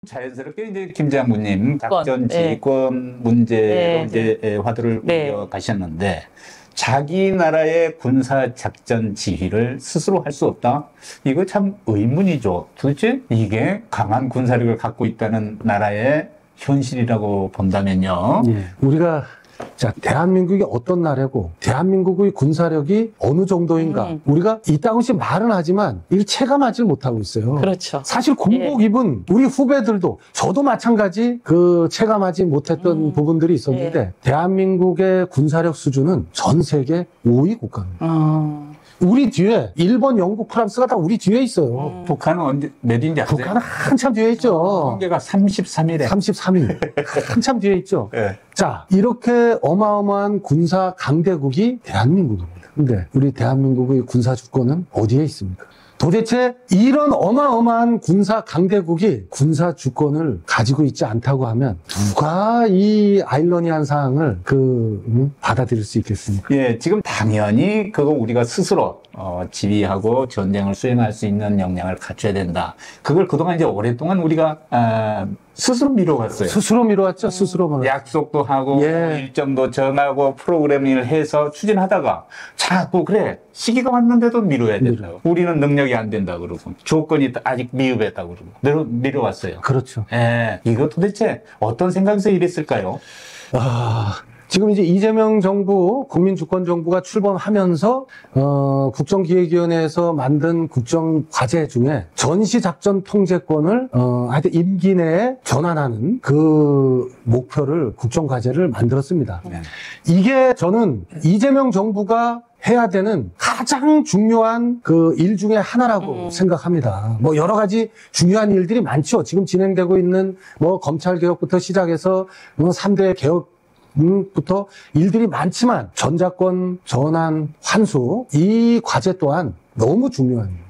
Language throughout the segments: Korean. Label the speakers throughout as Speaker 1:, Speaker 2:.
Speaker 1: 자연스럽게 이제 김 장군님 작전
Speaker 2: 네.
Speaker 1: 지휘권 문제로
Speaker 2: 네.
Speaker 1: 이제 화두를
Speaker 2: 네.
Speaker 1: 옮겨 가셨는데 자기 나라의 군사 작전 지휘를 스스로 할 수 없다. 이거 참 의문이죠. 도대체 이게 강한 군사력을 갖고 있다는 나라의 현실이라고 본다면요.
Speaker 3: 예. 우리가 자, 대한민국이 어떤 나라고 대한민국의 군사력이 어느 정도인가 우리가 이따금씩 말은 하지만 이걸 체감하지 못하고 있어요.
Speaker 2: 그렇죠.
Speaker 3: 사실 군복 입은 우리 후배들도 저도 마찬가지 체감하지 못했던 부분들이 있었는데 대한민국의 군사력 수준은 전 세계 5위 국가입니다. 우리 뒤에 일본, 영국, 프랑스가 다 우리 뒤에 있어요.
Speaker 1: 북한은 언제 몇 인지 아세요?
Speaker 3: 북한은 한참 뒤에 있죠.
Speaker 1: 통계가 33위래.
Speaker 3: 33위. 한참 뒤에 있죠.
Speaker 1: 네.
Speaker 3: 자, 이렇게 어마어마한 군사 강대국이 대한민국입니다. 근데 우리 대한민국의 군사 주권은 어디에 있습니까? 도대체 이런 어마어마한 군사 강대국이 군사 주권을 가지고 있지 않다고 하면 누가 이 아이러니한 사항을 받아들일 수 있겠습니까?
Speaker 1: 예, 지금 당연히 그거 우리가 스스로 지휘하고 전쟁을 수행할 수 있는 역량을 갖춰야 된다. 그걸 그동안 이제 오랫동안 우리가 스스로 미뤄왔어요.
Speaker 3: 스스로 미뤄왔죠. 스스로만.
Speaker 1: 약속도 하고
Speaker 3: 예.
Speaker 1: 일정도 정하고 프로그래밍을 해서 추진하다가 자꾸 그래 시기가 왔는데도 미뤄야 된다. 우리는 능력이 안 된다 그러고 조건이 아직 미흡했다 그러고 미뤄왔어요.
Speaker 3: 그렇죠.
Speaker 1: 예, 이거 도대체 어떤 생각에서 이랬을까요?
Speaker 3: 지금 이제 이재명 정부, 국민주권정부가 출범하면서, 국정기획위원회에서 만든 국정과제 중에 전시작전 통제권을, 하여튼 임기 내에 전환하는 그 목표를, 국정과제를 만들었습니다.
Speaker 1: 네.
Speaker 3: 이게 저는 이재명 정부가 해야 되는 가장 중요한 그 일 중에 하나라고 생각합니다. 뭐 여러 가지 중요한 일들이 많죠. 지금 진행되고 있는 뭐 검찰개혁부터 시작해서 뭐 3대 개혁 부터 일들이 많지만 전자권 전환 환수 이 과제 또한 너무 중요합니다.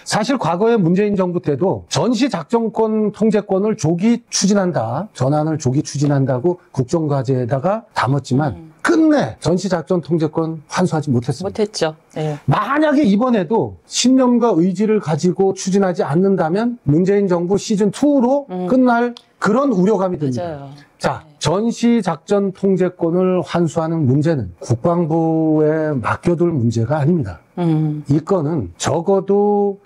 Speaker 3: 사실 과거에 문재인 정부 때도 전시작전권 통제권을 조기 추진한다, 전환을 조기 추진한다고 국정과제에다가 담았지만 끝내 전시작전 통제권 환수하지 못했습니다.
Speaker 2: 못했죠. 네.
Speaker 3: 만약에 이번에도 신념과 의지를 가지고 추진하지 않는다면 문재인 정부 시즌2로 끝날 그런 우려감이 듭니다.
Speaker 2: 맞아요.
Speaker 3: 자, 전시작전 통제권을 환수하는 문제는 국방부에 맡겨둘 문제가 아닙니다. 이 건은 적어도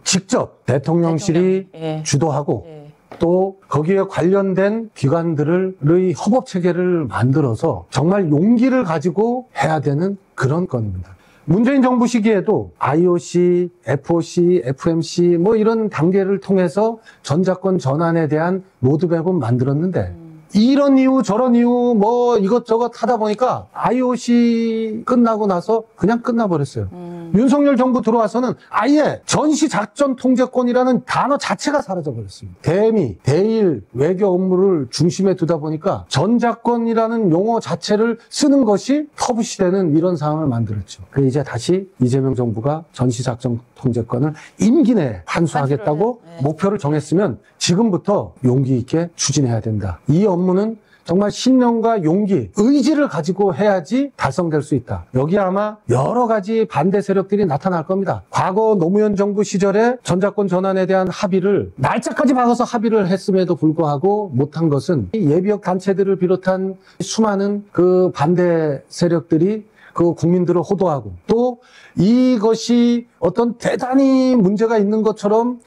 Speaker 3: 직접 대통령실이
Speaker 2: 예.
Speaker 3: 주도하고
Speaker 2: 예.
Speaker 3: 또 거기에 관련된 기관들의 협업 체계를 만들어서 정말 용기를 가지고 해야 되는 그런 건입니다. 문재인 정부 시기에도 IOC, FOC, FMC 뭐 이런 단계를 통해서 전자권 전환에 대한 로드맵은 만들었는데 이런 이유 저런 이유 뭐 이것저것 하다 보니까 IOC 끝나고 나서 그냥 끝나버렸어요. 윤석열 정부 들어와서는 아예 전시작전 통제권이라는 단어 자체가 사라져버렸습니다. 대미, 대일, 외교 업무를 중심에 두다 보니까 전자권이라는 용어 자체를 쓰는 것이 터부시되는 이런 상황을 만들었죠. 이제 다시 이재명 정부가 전시작전 통제권을 임기 내에 환수하겠다고 목표를 정했으면 지금부터 용기 있게 추진해야 된다. 이 업무는 정말 신념과 용기, 의지를 가지고 해야지 달성될 수 있다. 여기 아마 여러 가지 반대 세력들이 나타날 겁니다. 과거 노무현 정부 시절에 전자권 전환에 대한 합의를 날짜까지 박아서 합의를 했음에도 불구하고 못한 것은 예비역 단체들을 비롯한 수많은 그 반대 세력들이 그 국민들을 호도하고 또 이것이 어떤 대단히 문제가 있는 것처럼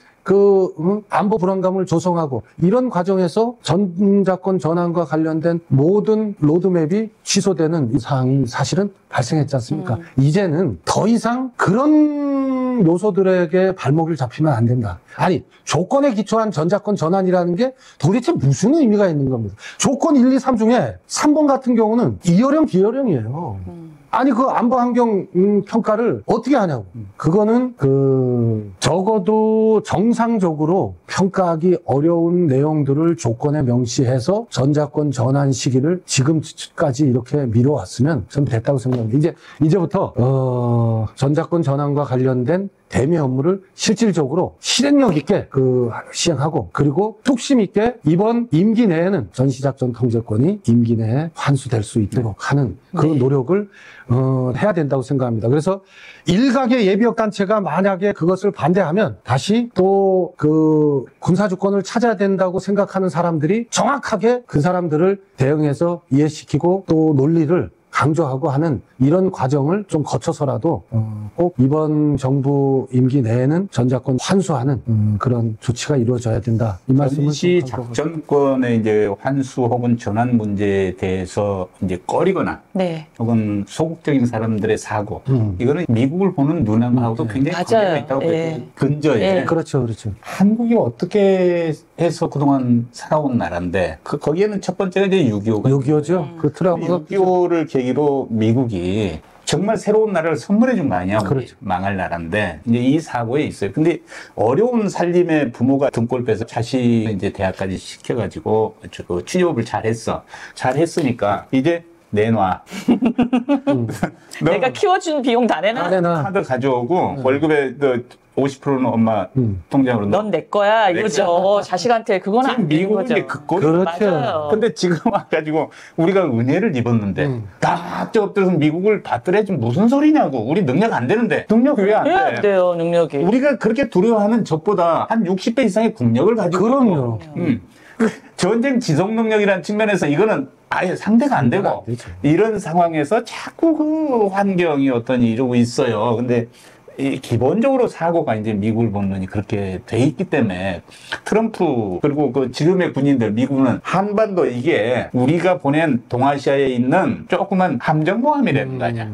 Speaker 3: 안보 불안감을 조성하고 이런 과정에서 전자권 전환과 관련된 모든 로드맵이 취소되는 이 사항이 사실은 발생했지 않습니까? 이제는 더 이상 그런 요소들에게 발목을 잡히면 안 된다. 아니, 조건에 기초한 전자권 전환이라는 게 도대체 무슨 의미가 있는 겁니다. 조건 1, 2, 3 중에 3번 같은 경우는 이어령, 비어령이에요. 아니 그 안보 환경 평가를 어떻게 하냐고. 그거는 적어도 정상적으로 평가하기 어려운 내용들을 조건에 명시해서 전자권 전환 시기를 지금까지 이렇게 미뤄왔으면 전 됐다고 생각합니다. 이제부터 전자권 전환과 관련된 대미 업무를 실질적으로 실행력 있게 시행하고, 그리고 뚝심 있게 이번 임기 내에는 전시작전 통제권이 임기 내에 환수될 수 있도록 하는 그 노력을 해야 된다고 생각합니다. 그래서 일각의 예비역 단체가 만약에 그것을 반대하면 다시 또 그 군사주권을 찾아야 된다고 생각하는 사람들이 정확하게 그 사람들을 대응해서 이해시키고 또 논리를 강조하고 하는 이런 과정을 좀 거쳐서라도 꼭 이번 정부 임기 내에는 전자권 환수하는 그런 조치가 이루어져야 된다. 이 말씀을
Speaker 1: 전시 작전권의 이제 환수 혹은 전환 문제에 대해서 이제 꺼리거나 혹은 소극적인 사람들의 사고 이거는 미국을 보는 눈하고도 굉장히 관계가 있다고 근저에
Speaker 3: 그렇죠.
Speaker 1: 한국이 어떻게 해서 그동안 살아온 나라인데 거기에는 첫 번째가 이제 6.25가
Speaker 3: 6.25죠. 그 트라우마가
Speaker 1: 6.25를 계기로 미국이 정말 새로운 나라를 선물해 준 거 아니야.
Speaker 3: 그렇죠.
Speaker 1: 망할 나라인데 이제 이 사고에 있어요. 근데 어려운 살림에 부모가 등골 빼서 자식 이제 대학까지 시켜가지고 취업을 잘했으니까 이제 내놔.
Speaker 2: 내가 키워준 비용 다 내놔.
Speaker 1: 카드 가져오고 월급의 50%는 엄마 통장으로
Speaker 2: 넌 내 거야 이거죠. 자식한테 그건 안 되는 거죠.
Speaker 3: 그렇죠.
Speaker 2: 맞아요.
Speaker 1: 근데 지금 와가지고 우리가 은혜를 입었는데 다 엎드려서 미국을 받더래. 좀 무슨 소리냐고. 우리 능력 안 되는데. 능력 왜 안 돼?
Speaker 2: 왜 안 돼요, 능력이.
Speaker 1: 우리가 그렇게 두려워하는 적보다 한 60배 이상의 국력을 가지고
Speaker 3: 그럼요.
Speaker 1: 전쟁 지속 능력이라는 측면에서 이거는 아예 상대가 안 되고 이런 상황에서 자꾸 그 환경이 이러고 있어요. 근데 기본적으로 사고가 이제 미국을 보는 눈이 그렇게 돼 있기 때문에 트럼프 그리고 그 지금의 군인들 미국은 한반도 이게 우리가 보낸 동아시아에 있는 조그만 함정모함이라는 거 아니야.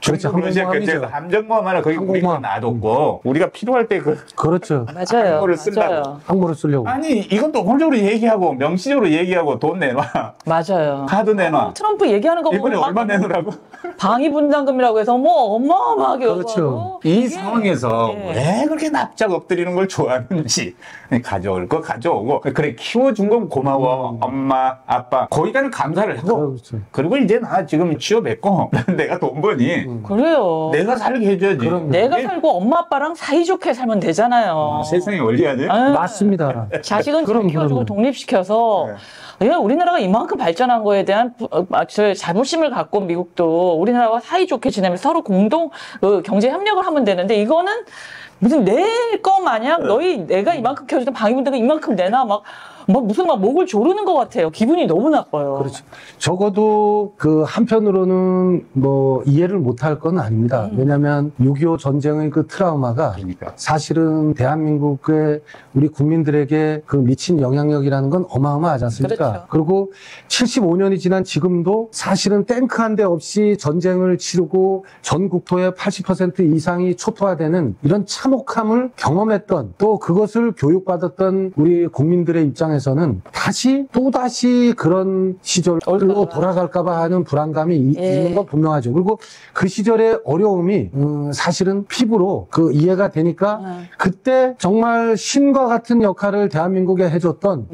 Speaker 3: 그렇죠.
Speaker 1: 함정모함이죠. 함정모함 하나 거기 우리가 놔뒀고 우리가 필요할 때
Speaker 3: 그렇죠.
Speaker 2: 맞아요.
Speaker 1: 항모를 쓰려고.
Speaker 3: 항모를 쓰려고.
Speaker 1: 아니 이건 노골적으로 얘기하고 명시적으로 얘기하고 돈 내놔.
Speaker 2: 맞아요.
Speaker 1: 카드 내놔.
Speaker 2: 트럼프 얘기하는 거
Speaker 1: 이번에 얼마 내놓으라고?
Speaker 2: 방위분담금이라고 해서 뭐 어마어마하게
Speaker 3: 그렇죠.
Speaker 1: 이 상황에서 왜 그렇게 납작 엎드리는 걸 좋아하는지 가져올 거 가져오고 그래 키워준 건 고마워 엄마 아빠 거기까지 감사를 하고
Speaker 3: 그렇죠.
Speaker 1: 그리고 이제 나 지금 취업했고 내가 돈 버니
Speaker 2: 그래요.
Speaker 1: 내가 살게 해줘야지.
Speaker 2: 내가 살고 엄마 아빠랑 사이좋게 살면 되잖아요.
Speaker 1: 세상에 원리하지?
Speaker 3: 맞습니다.
Speaker 2: 자식은 잘 키워주고 독립시켜서 우리나라가 이만큼 발전한 거에 대한 자부심을 갖고 미국도 우리나라와 사이좋게 지내면서 서로 공동 경제 협력을 하면 되는데 이거는 무슨 내 거 마냥 내가 이만큼 키워주던 방위분담금 이만큼 내놔 막 무슨 목을 조르는 것 같아요. 기분이 너무 나빠요.
Speaker 3: 그렇죠. 적어도 그 한편으로는 이해를 못할 건 아닙니다. 왜냐하면 6.25 전쟁의 그 트라우마가 사실은 대한민국의 우리 국민들에게 그 미친 영향력이라는 건 어마어마하지 않습니까?
Speaker 2: 그렇죠.
Speaker 3: 그리고 75년이 지난 지금도 사실은 탱크 한 대 없이 전쟁을 치르고 전 국토의 80% 이상이 초토화되는 이런 참혹함을 경험했던 또 그것을 교육받았던 우리 국민들의 입장에서는 또다시 그런 시절로 돌아갈까봐 하는 불안감이 있는 건 분명하죠. 그리고 그 시절의 어려움이 사실은 피부로 그 이해가 되니까 그때 정말 신과 같은 역할을 대한민국에 해줬던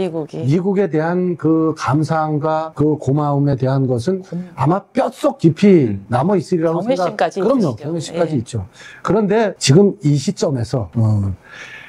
Speaker 3: 미국에 대한 그 감사함과 그 고마움에 대한 것은 아마 뼛속 깊이 남아있으리라고
Speaker 2: 경외심까지
Speaker 3: 그럼요. 경외심까지 있죠. 그런데 지금 이 시점에서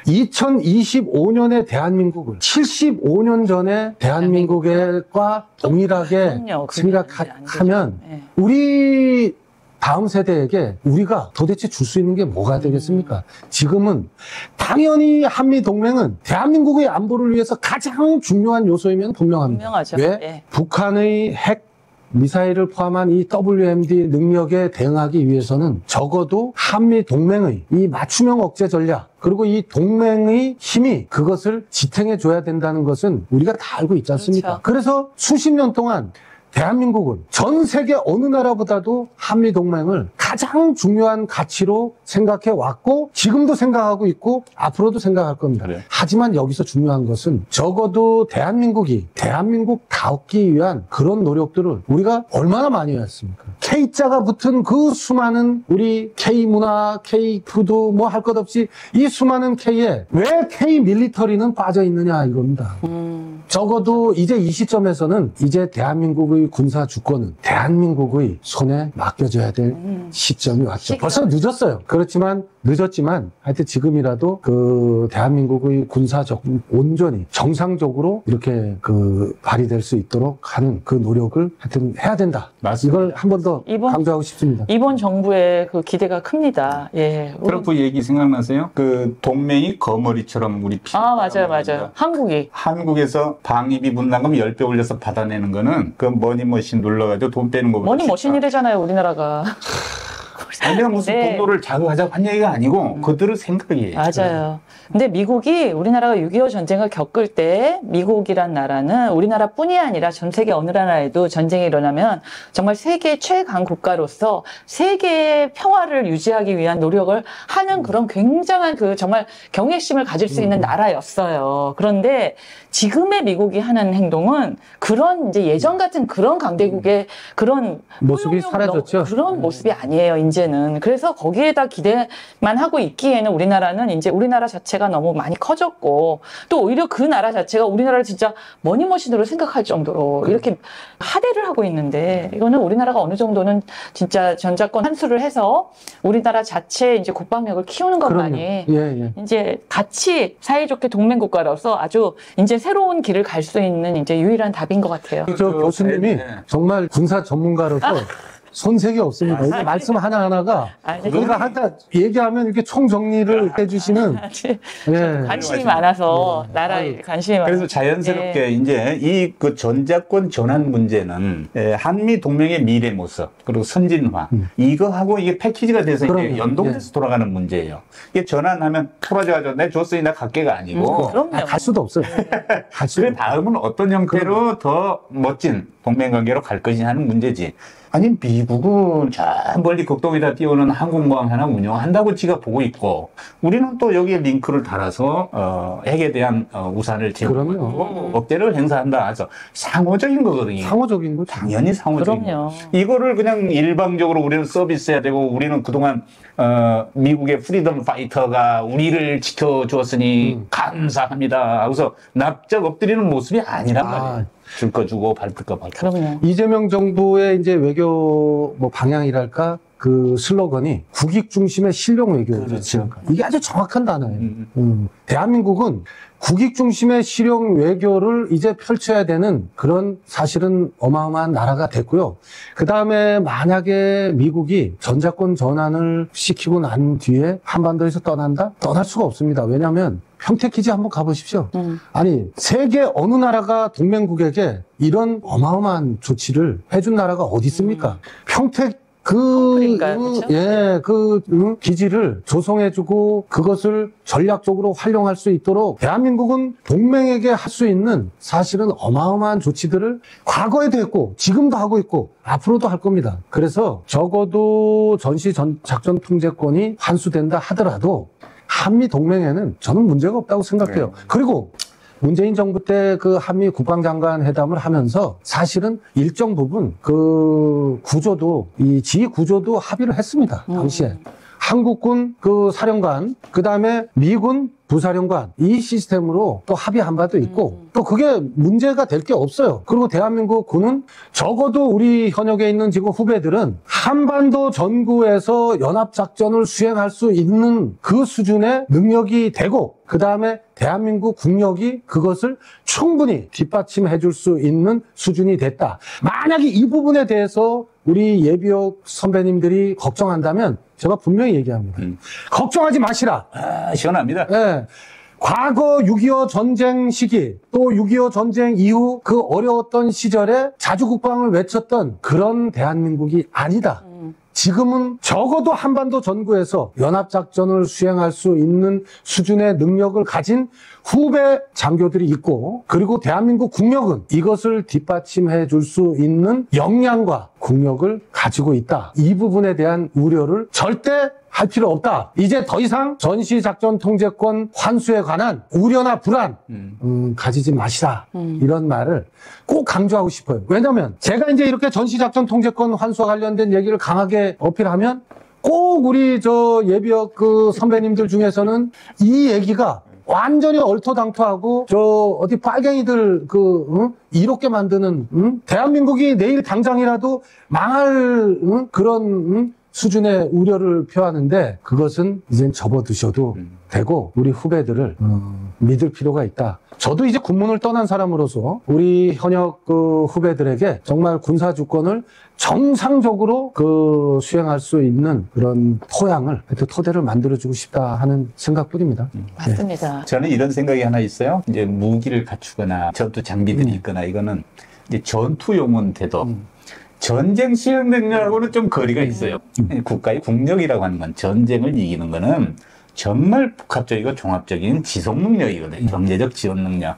Speaker 3: 2025년의 대한민국을 75년 전에 대한민국과 동일하게 생각하면 우리 다음 세대에게 우리가 도대체 줄 수 있는 게 뭐가 되겠습니까? 지금은 당연히 한미동맹은 대한민국의 안보를 위해서 가장 중요한 요소이면 분명합니다.
Speaker 2: 분명하죠.
Speaker 3: 왜? 북한의 핵 미사일을 포함한 이 WMD 능력에 대응하기 위해서는 적어도 한미 동맹의 이 맞춤형 억제 전략 그리고 이 동맹의 힘이 그것을 지탱해 줘야 된다는 것은 우리가 다 알고 있지 않습니까? 그래서 수십 년 동안 대한민국은 전 세계 어느 나라보다도 한미동맹을 가장 중요한 가치로 생각해 왔고 지금도 생각하고 있고 앞으로도 생각할 겁니다. 하지만 여기서 중요한 것은 적어도 대한민국이 대한민국다웠기 위한 그런 노력들을 우리가 얼마나 많이 했습니까? K자가 붙은 그 수많은 우리 K문화, K푸드 할 것 없이 이 수많은 K에 왜 K밀리터리는 빠져있느냐 이겁니다. 적어도 이제 이 시점에서는 이제 대한민국의 군사 주권은 대한민국의 손에 맡겨져야 될 시점이 왔죠. 벌써 늦었어요. 그렇지만 늦었지만 하여튼 지금이라도 그 대한민국의 군사적 온전히 정상적으로 이렇게 그 발휘될 수 있도록 하는 그 노력을 하여튼 해야 된다.
Speaker 1: 맞습니다.
Speaker 3: 이걸 한 번 더 강조하고 싶습니다.
Speaker 2: 이번 정부의 그 기대가 큽니다. 예.
Speaker 1: 트럼프 얘기 생각나세요? 그 동맹이 거머리처럼 우리 피.
Speaker 2: 맞아요.
Speaker 1: 한국에서 방위비 분담금 10배 올려서 받아내는 거는 그 머니머신 눌러가지고 돈 빼는 거보다
Speaker 2: 머니머신이래잖아요, 우리나라가.
Speaker 1: 내가 무슨
Speaker 2: 네.
Speaker 1: 동도를 자극하자고 한 얘기가 아니고 그들의 생각이에요.
Speaker 2: 맞아요. 근데 미국이 우리나라가 6.25 전쟁을 겪을 때 미국이란 나라는 우리나라뿐이 아니라 전 세계 어느 나라에도 전쟁이 일어나면 정말 세계 최강 국가로서 세계의 평화를 유지하기 위한 노력을 하는 그런 굉장한 그 정말 경외심을 가질 수 있는 나라였어요. 그런데 지금의 미국이 하는 행동은 그런 이제 예전 같은 그런 강대국의 그런
Speaker 3: 모습이 사라졌죠.
Speaker 2: 그런 모습이 아니에요, 이제는. 그래서 거기에다 기대만 하고 있기에는 우리나라는 이제 우리나라 자체가 너무 많이 커졌고 또 오히려 그 나라 자체가 우리나라를 진짜 머니머신으로 생각할 정도로 이렇게 하대를 하고 있는데 이거는 우리나라가 어느 정도는 진짜 전작권 환수를 해서 우리나라 자체 이제 국방력을 키우는 것만이 이제 같이 사이좋게 동맹국가로서 아주 이제 새로운 길을 갈 수 있는 이제 유일한 답인 것 같아요.
Speaker 3: 저 교수님이 정말 군사 전문가로서 손색이 없습니다. 말씀 하나하나가 우리가 한다 얘기하면 이렇게 총정리를 해주시는
Speaker 2: 관심이 많아서 나라에 관심이 많아서
Speaker 1: 그래서 자연스럽게 이제 이 그 전자권 전환 문제는 한미 동맹의 미래 모습 그리고 선진화 이거하고 이게 패키지가 돼서 이제 연동돼서 돌아가는 문제예요. 이게 전환하면 풀어져가지고 내 줬으니 나 갈게가 아니고
Speaker 3: 갈 수도 없어요.
Speaker 1: 그 다음은 어떤 형태로 더 멋진 동맹관계로 갈 것이냐 하는 문제지. 아니 미국은 저 멀리 극동에다 띄우는 항공모함 하나 운영한다고 지가 보고 있고 우리는 또 여기에 링크를 달아서 핵에 대한 우산을 제공하고 억제를 행사한다. 그래서 상호적인 거거든요.
Speaker 3: 상호적인 거죠.
Speaker 1: 당연히 상호적인
Speaker 2: 그럼요.
Speaker 1: 거. 이거를 그냥 일방적으로 우리는 서비스해야 되고 우리는 그동안 미국의 프리덤 파이터가 우리를 지켜주었으니 감사합니다. 그래서 납작 엎드리는 모습이 아니란 말이에요. 줄 거 주고 밟을 거 밟고.
Speaker 2: 그럼요.
Speaker 3: 이재명 정부의 이제 외교 뭐 방향이랄까 그 슬로건이 국익 중심의 실용 외교죠.
Speaker 1: 그렇죠.
Speaker 3: 이게 아주 정확한 단어예요. 대한민국은 국익 중심의 실용 외교를 이제 펼쳐야 되는 그런 사실은 어마어마한 나라가 됐고요. 그 다음에 만약에 미국이 전자권 전환을 시키고 난 뒤에 한반도에서 떠난다? 떠날 수가 없습니다. 왜냐하면 평택기지 한번 가보십시오. 아니 세계 어느 나라가 동맹국에게 이런 어마어마한 조치를 해준 나라가 어디 있습니까? 평택 기지를 조성해주고 그것을 전략적으로 활용할 수 있도록 대한민국은 동맹에게 할 수 있는 사실은 어마어마한 조치들을 과거에도 했고 지금도 하고 있고 앞으로도 할 겁니다. 그래서 적어도 전시 작전 통제권이 환수된다 하더라도 한미 동맹에는 저는 문제가 없다고 생각해요. 그리고 문재인 정부 때 그 한미 국방장관 회담을 하면서 사실은 일정 부분 그 구조도 이 지휘 구조도 합의를 했습니다. 당시에. 한국군 그 사령관, 그 다음에 미군 부사령관 이 시스템으로 또 합의한 바도 있고 또 그게 문제가 될 게 없어요. 그리고 대한민국 군은 적어도 우리 현역에 있는 지금 후배들은 한반도 전구에서 연합작전을 수행할 수 있는 그 수준의 능력이 되고 그 다음에 대한민국 국력이 그것을 충분히 뒷받침해 줄 수 있는 수준이 됐다. 만약에 이 부분에 대해서 우리 예비역 선배님들이 걱정한다면 제가 분명히 얘기합니다. 걱정하지 마시라.
Speaker 1: 시원합니다.
Speaker 3: 네. 과거 6.25 전쟁 시기 또 6.25 전쟁 이후 그 어려웠던 시절에 자주국방을 외쳤던 그런 대한민국이 아니다. 지금은 적어도 한반도 전구에서 연합작전을 수행할 수 있는 수준의 능력을 가진 후배 장교들이 있고 그리고 대한민국 국력은 이것을 뒷받침해 줄 수 있는 역량과 국력을 가지고 있다. 이 부분에 대한 우려를 절대 할 필요 없다. 이제 더 이상 전시작전 통제권 환수에 관한 우려나 불안 가지지 마시라. 이런 말을 꼭 강조하고 싶어요. 왜냐하면 제가 이제 이렇게 전시작전 통제권 환수와 관련된 얘기를 강하게 어필하면 꼭 우리 저 예비역 그 선배님들 중에서는 이 얘기가 완전히 얼토당토하고 저 어디 빨갱이들 이롭게 만드는 대한민국이 내일 당장이라도 망할 그런 수준의 우려를 표하는데 그것은 이젠 접어두셔도 되고 우리 후배들을 믿을 필요가 있다. 저도 이제 군문을 떠난 사람으로서 우리 현역 그 후배들에게 정말 군사 주권을 정상적으로 수행할 수 있는 그런 토대를 만들어주고 싶다 하는 생각뿐입니다.
Speaker 2: 맞습니다.
Speaker 1: 저는 이런 생각이 하나 있어요. 이제 무기를 갖추거나 전투 장비들이 있거나 이거는 이제 전투용은 돼도 전쟁 시행 능력하고는 좀 거리가 있어요. 국가의 국력이라고 하는 건 전쟁을 이기는 거는 정말 복합적이고 종합적인 지속 능력이거든요. 경제적 지원 능력.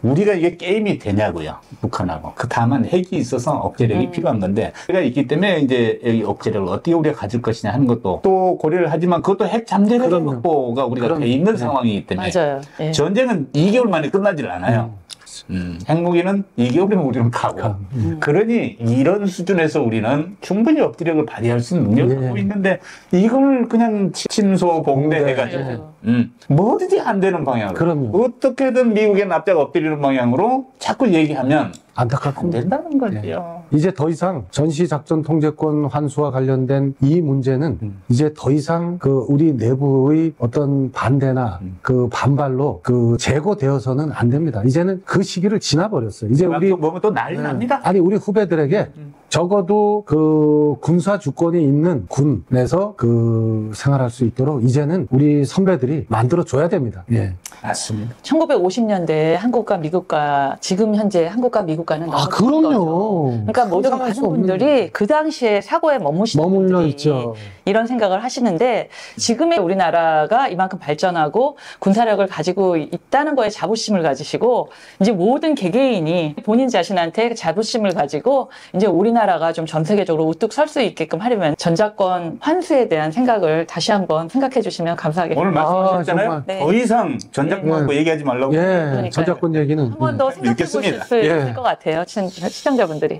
Speaker 1: 우리가 이게 게임이 되냐고요. 북한하고. 다만 핵이 있어서 억제력이 필요한 건데, 핵이 있기 때문에 이제 이 억제력을 어떻게 우리가 가질 것이냐 하는 것도 또 고려를 하지만 그것도 핵 잠재력 확보가 우리가 돼 있는 상황이기 때문에.
Speaker 2: 맞아요. 예.
Speaker 1: 전쟁은 2개월 만에 끝나질 않아요. 핵무기는 2개월이면 우리는 가고. 그러니 이런 수준에서 우리는 충분히 억지력을 발휘할 수 있는 능력을 갖고 있는데 이걸 그냥 침소 봉대해가지고 뭐든지 안 되는 방향으로
Speaker 3: 그럼요.
Speaker 1: 어떻게든 미국의 납작 엎드리는 방향으로 자꾸 얘기하면 안
Speaker 3: 안타깝습니다.
Speaker 1: 된다는 거예요.
Speaker 3: 이제 더 이상 전시작전 통제권 환수와 관련된 이 문제는 이제 더 이상 우리 내부의 어떤 반대나 반발로 제거되어서는 안 됩니다. 이제는 그 시기를 지나버렸어요. 이제 우리
Speaker 1: 보면 또 난리 납니다.
Speaker 3: 아니 우리 후배들에게 적어도 군사 주권이 있는 군에서 생활할 수 있도록 이제는 우리 선배들이 만들어줘야 됩니다. 예.
Speaker 1: 맞습니다.
Speaker 2: 1950년대 한국과 미국과 지금 현재 한국과 미국과는 너무 다른
Speaker 3: 그럼요.
Speaker 2: 거죠. 그러니까 모든
Speaker 3: 상상할 수 없는
Speaker 2: 분들이 그 당시에 사고에 머물러
Speaker 3: 분들이 있죠.
Speaker 2: 이런 생각을 하시는데 지금의 우리나라가 이만큼 발전하고 군사력을 가지고 있다는 거에 자부심을 가지시고 이제 모든 개개인이 본인 자신한테 자부심을 가지고 이제 우리나라가 좀 전 세계적으로 우뚝 설 수 있게끔 하려면 전작권 환수에 대한 생각을 다시 한번 생각해 주시면 감사하겠습니다.
Speaker 1: 오늘 말씀하셨잖아요.
Speaker 2: 네.
Speaker 1: 더 이상 전작권 갖고 얘기하지 말라고.
Speaker 3: 예, 전작권 얘기는
Speaker 2: 한 번 더 생각해 보실 수 있을 것 같아요. 시청자분들이.